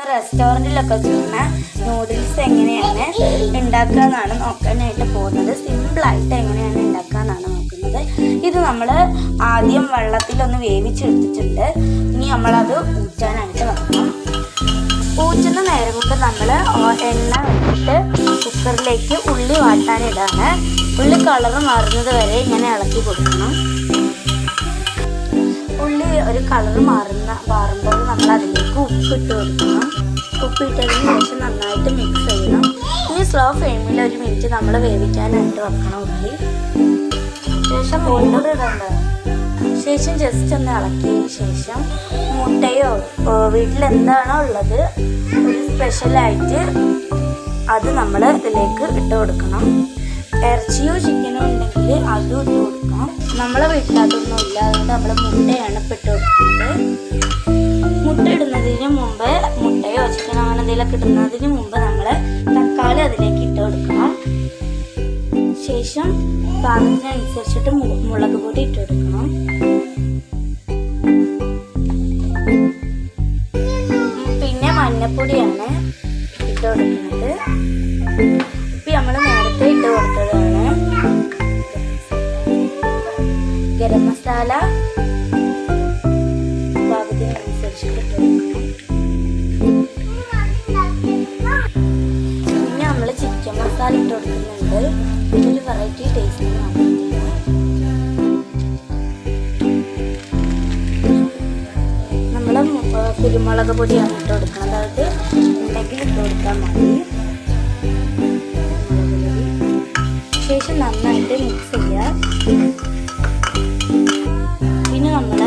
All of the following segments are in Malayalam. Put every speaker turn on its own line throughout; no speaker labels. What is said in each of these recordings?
റെസ്റ്റോറൻറ്റിലൊക്കെ കിട്ടുന്ന നൂഡിൽസ് എങ്ങനെയാണ് ഉണ്ടാക്കുക എന്നാണ് നോക്കാനായിട്ട് പോകുന്നത്. സിമ്പിളായിട്ട് എങ്ങനെയാണ് ഉണ്ടാക്കുക എന്നാണ് നോക്കുന്നത്. ഇത് നമ്മൾ ആദ്യം വെള്ളത്തിലൊന്ന് വേവിച്ചെടുത്തിട്ടുണ്ട്. ഇനി നമ്മളത് ഊറ്റാനായിട്ട് വെക്കണം. ഊറ്റുന്ന നേരം കൊണ്ട് നമ്മൾ എണ്ണ വെച്ചിട്ട് കുക്കറിലേക്ക് ഉള്ളി വാട്ടാനിടാണ്. ഉള്ളി കളറ് മാറുന്നത് വരെ ഇങ്ങനെ ഇളക്കി കൊടുക്കണം. ഉള്ളി ഒരു കളർ മാറുമ്പോൾ നമ്മൾ അതിലേക്ക് ഉപ്പിട്ട് കൊടുക്കണം. ഉപ്പിട്ടതിന് ശേഷം നന്നായിട്ട് മിക്സ് ചെയ്യണം. ഇനി സ്ലോ ഫ്ലെയിമിൽ 1 മിനിറ്റ് നമ്മൾ വേവിക്കാനായിട്ട് വെക്കണം ഉള്ളി. ശേഷം ജസ്റ്റ് ഒന്ന് ഇളക്കിയതിന് ശേഷം മുട്ടയോ വീട്ടിലെന്താണോ ഉള്ളത് ഒരു സ്പെഷ്യലായിട്ട് അത് നമ്മൾ ഇതിലേക്ക് ഇട്ട് കൊടുക്കണം. ഇറച്ചിയോ ചിക്കനോ ഉണ്ടെങ്കിൽ അതും ഇട്ട് കൊടുക്കാം. നമ്മളെ വീട്ടിലതൊന്നും ഇല്ല, അതുകൊണ്ട് നമ്മൾ മുട്ടയാണ് ഇട്ട് കൊടുക്കുന്നത്. മുട്ട ഇടുന്നതിന് മുമ്പ് മുട്ടയോ ചിക്കനോ അങ്ങനെ എന്തെങ്കിലുമൊക്കെ ഇടുന്നതിന് മുമ്പ് നമ്മൾ തക്കാളി അതിലേക്ക് ഇട്ട് കൊടുക്കണം. ശേഷം പാകത്തിനനുസരിച്ചിട്ട് മുളക് പൊടി ഇട്ട് കൊടുക്കണം. പിന്നെ മഞ്ഞപ്പൊടിയാണ് ഇട്ട് കൊടുക്കുന്നത്. ഇപ്പം നമ്മൾ നേരത്തെ ഇട്ട് കൊടുത്തതാണ്. ഗരം മസാല പാകത്തിനനുസരിച്ചിട്ട് ഇട്ട് കൊടുക്കണം. പിന്നെ നമ്മൾ ചിക്കൻ മസാല ഇട്ട് കൊടുക്കുന്നുണ്ട്. ഇതൊരു വെറൈറ്റി ടേസ്റ്റ് നമ്മൾ കുരുമുളക് പൊടിയാണ് ഇട്ട് കൊടുക്കുന്നത്. അതായത് ഉണ്ടെങ്കിൽ ഇട്ട് കൊടുക്കാൻ മതി. ശേഷം നന്നായിട്ട് മിക്സ് ചെയ്യുക. പിന്നെ നമ്മൾ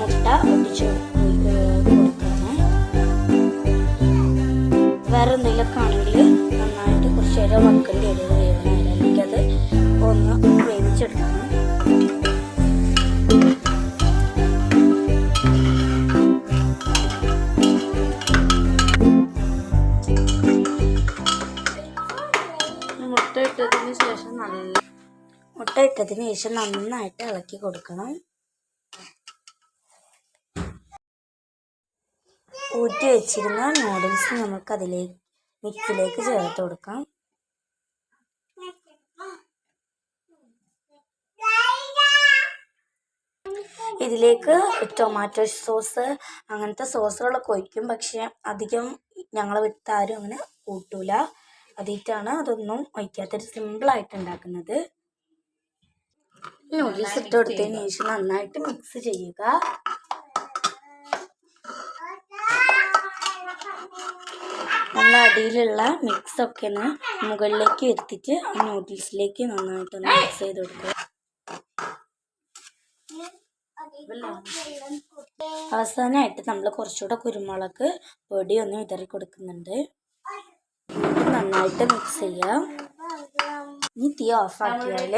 മുട്ട ഒടിച്ച് കൊടുക്കണം. വേറെ എന്തെങ്കിലുമൊക്കെ ആണെങ്കിൽ നന്നായിട്ട് കുറച്ച് നേരം വെക്കേണ്ടി വരും. വേവണം എനിക്കത് ഒന്ന് വേവിച്ചെടുക്കണം. മുട്ട ഇട്ടതിന് ശേഷം നന്നായിട്ട് ഇളക്കി കൊടുക്കണം. ഊറ്റി വെച്ചിരുന്ന നൂഡിൽസ് നമുക്ക് അതിലേക്ക് മിക്സിലേക്ക് ചേർത്ത് കൊടുക്കാം. ഇതിലേക്ക് ടൊമാറ്റോ സോസ് അങ്ങനത്തെ സോസുകളൊക്കെ ഒഴിക്കും. പക്ഷെ അധികം ഞങ്ങൾ വിട്ടാരും അങ്ങനെ കൂട്ടൂല. അതിട്ടാണ് അതൊന്നും ഒഴിക്കാത്തൊരു സിമ്പിളായിട്ട് ഉണ്ടാക്കുന്നത്. നൂഡിൽസ് ഇട്ട് കൊടുത്തതിന് ശേഷം നന്നായിട്ട് മിക്സ് ചെയ്യുക. നമ്മൾ അടിയിലുള്ള മിക്സൊക്കെ ഒന്ന് മുകളിലേക്ക് വരുത്തിയിട്ട് ആ നൂഡിൽസിലേക്ക് നന്നായിട്ടൊന്ന് മിക്സ് ചെയ്ത് കൊടുക്കുക. അവസാനമായിട്ട് നമ്മൾ കുറച്ചുകൂടെ കുരുമുളക് പൊടി ഒന്ന് വിതറി കൊടുക്കുന്നുണ്ട്. നന്നായിട്ട് മിക്സ് ചെയ്യാം. ഇനി തീ ഓഫാക്കിയാൽ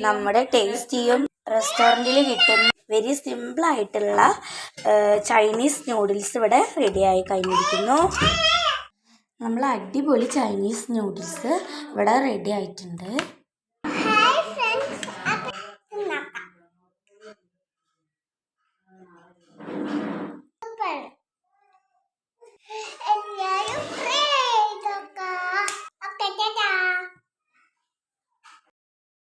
നമ്മുടെ ടേസ്റ്റിയും റെസ്റ്റോറൻറ്റിൽ കിട്ടുന്ന വെരി സിമ്പിളായിട്ടുള്ള ചൈനീസ് നൂഡിൽസ് ഇവിടെ റെഡിയായി കഴിഞ്ഞിരിക്കുന്നു. നമ്മൾ അടിപൊളി ചൈനീസ് നൂഡിൽസ് ഇവിടെ റെഡി ആയിട്ടുണ്ട്.